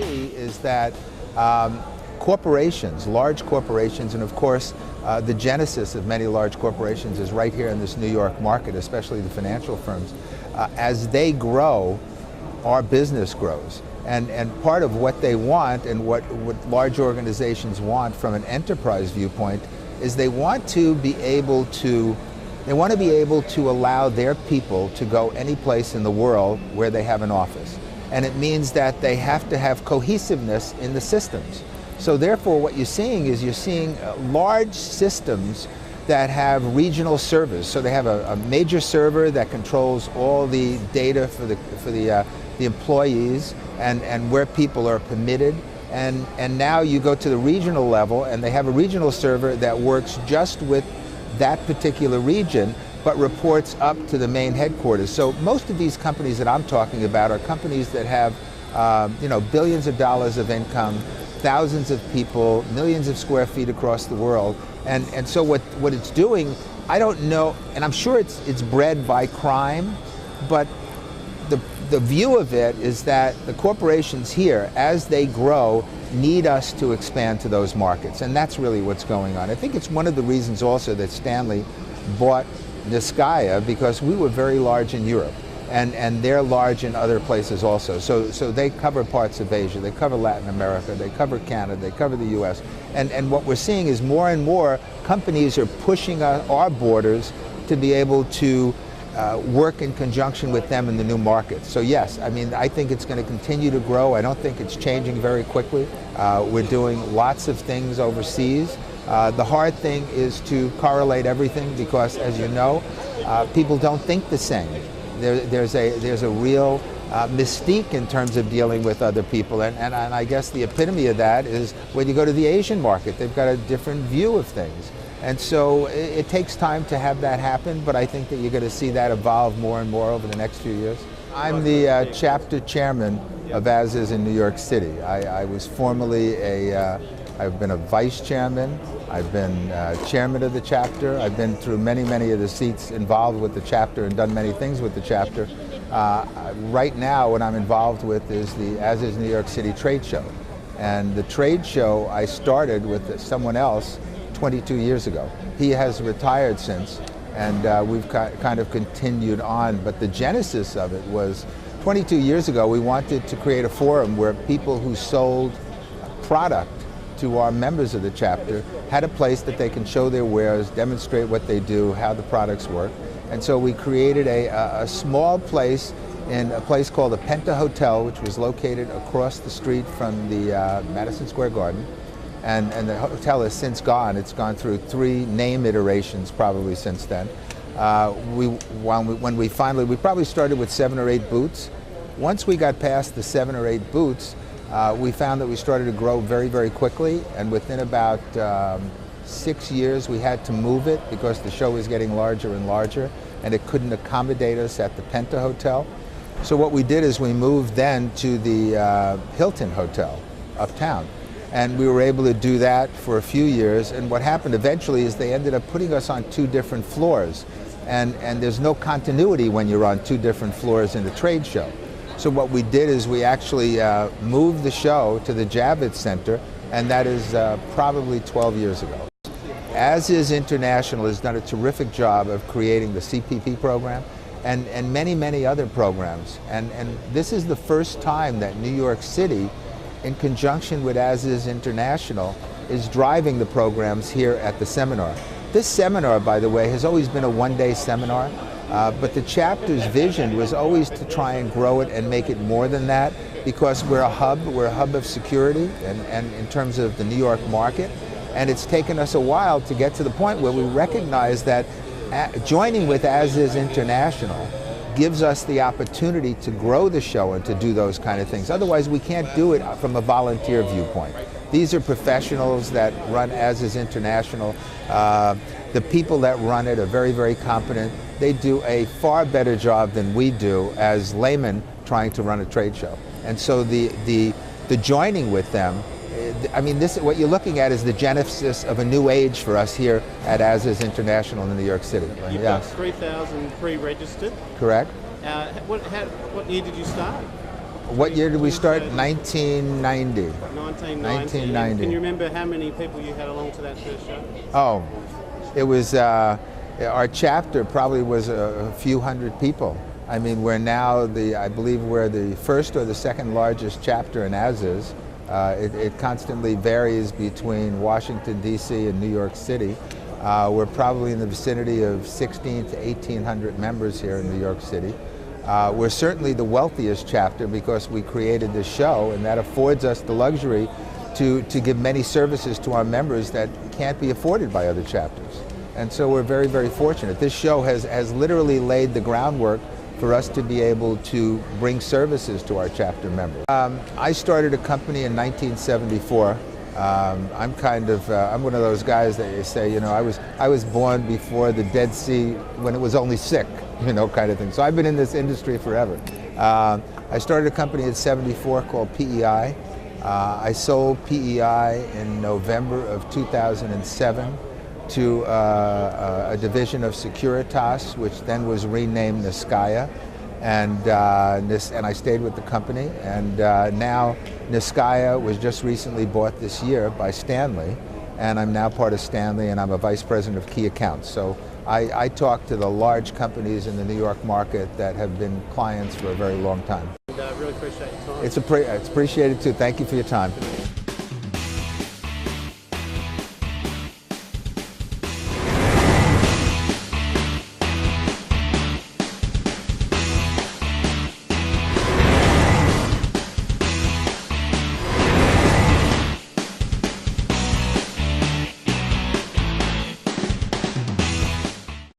see is that corporations, large corporations, and of course the genesis of many large corporations is right here in this New York market, especially the financial firms. As they grow, our business grows. And part of what they want and what large organizations want from an enterprise viewpoint is they want to be able to allow their people to go any place in the world where they have an office. And it means that they have to have cohesiveness in the systems. So therefore what you're seeing large systems that have regional servers. So they have a major server that controls all the data for the employees and where people are permitted. And now you go to the regional level and they have a regional server that works just with that particular region but reports up to the main headquarters. So most of these companies that I'm talking about are companies that have billions of dollars of income, thousands of people, millions of square feet across the world. And so what it's doing, I don't know, and I'm sure it's bred by crime, but the view of it is that the corporations here, as they grow, need us to expand to those markets. And that's really what's going on. I think it's one of the reasons also that Stanley bought Niscayah, because we were very large in Europe. And they're large in other places also. So they cover parts of Asia, they cover Latin America, they cover Canada, they cover the US. And what we're seeing is more and more companies are pushing our borders to be able to work in conjunction with them in the new markets. So yes, I mean, I think it's going to continue to grow. I don't think it's changing very quickly. We're doing lots of things overseas. The hard thing is to correlate everything because, as you know, people don't think the same. There's a real mystique in terms of dealing with other people, and I guess the epitome of that is when you go to the Asian market, they've got a different view of things. And so it takes time to have that happen, but I think that you're going to see that evolve more and more over the next few years. I'm the chapter chairman of ASIS in New York City. I was formerly I've been a vice chairman, I've been chairman of the chapter, I've been through many of the seats involved with the chapter and done many things with the chapter. Right now what I'm involved with is the ASIS New York City trade show. And the trade show I started with someone else 22 years ago. He has retired since, and we've kind of continued on, but the genesis of it was 22 years ago we wanted to create a forum where people who sold product to our members of the chapter had a place that they can show their wares, demonstrate what they do, how the products work. And so we created a small place in a place called the Penta Hotel, which was located across the street from the Madison Square Garden. And the hotel has since gone. It's gone through 3 name iterations probably since then. When we probably started with 7 or 8 booths. Once we got past the 7 or 8 booths, we found that we started to grow very quickly, and within about 6 years we had to move it because the show was getting larger and larger and it couldn't accommodate us at the Penta Hotel. So what we did is we moved then to the Hilton Hotel uptown. And we were able to do that for a few years, and what happened eventually is they ended up putting us on 2 different floors. And there's no continuity when you're on 2 different floors in the trade show. So what we did is we actually moved the show to the Javits Center, and that is probably 12 years ago. ASIS International has done a terrific job of creating the CPP program and many other programs. And this is the first time that New York City, in conjunction with ASIS International, is driving the programs here at the seminar. This seminar, by the way, has always been a one-day seminar, but the chapter's vision was always to try and grow it and make it more than that, because we're a hub of security and in terms of the New York market, and it's taken us a while to get to the point where we recognize that joining with ASIS International gives us the opportunity to grow the show and to do those kind of things. Otherwise, we can't do it from a volunteer viewpoint. These are professionals that run ASIS International. The people that run it are very competent. They do a far better job than we do as laymen trying to run a trade show. And so the joining with them, I mean, what you're looking at is the genesis of a new age for us here at ASIS International in New York City. You've got 3,000 pre-registered. Correct. What year did you start? What year did we start? 1990. 1990. Can you remember how many people you had along to that first show? Oh, it was, our chapter probably was a few hundred people. I mean, we're now I believe we're the first or the second largest chapter in ASIS. It constantly varies between Washington, D.C. and New York City. We're probably in the vicinity of 1,600 to 1,800 members here in New York City. We're certainly the wealthiest chapter because we created this show, and that affords us the luxury to give many services to our members that can't be afforded by other chapters. And so we're very, very fortunate. This show has literally laid the groundwork for us to be able to bring services to our chapter members. I started a company in 1974. I'm one of those guys that you say, you know, I was born before the Dead Sea when it was only sick, you know, kind of thing. So I've been in this industry forever. I started a company in '74 called PEI. I sold PEI in November of 2007 to a division of Securitas, which then was renamed Niscayah. And I stayed with the company, and now Niscayah was just recently bought this year by Stanley, and I'm now part of Stanley, and I'm a vice president of key accounts. So I talk to the large companies in the New York market that have been clients for a very long time. And really appreciate your time. It's appreciated too. Thank you for your time.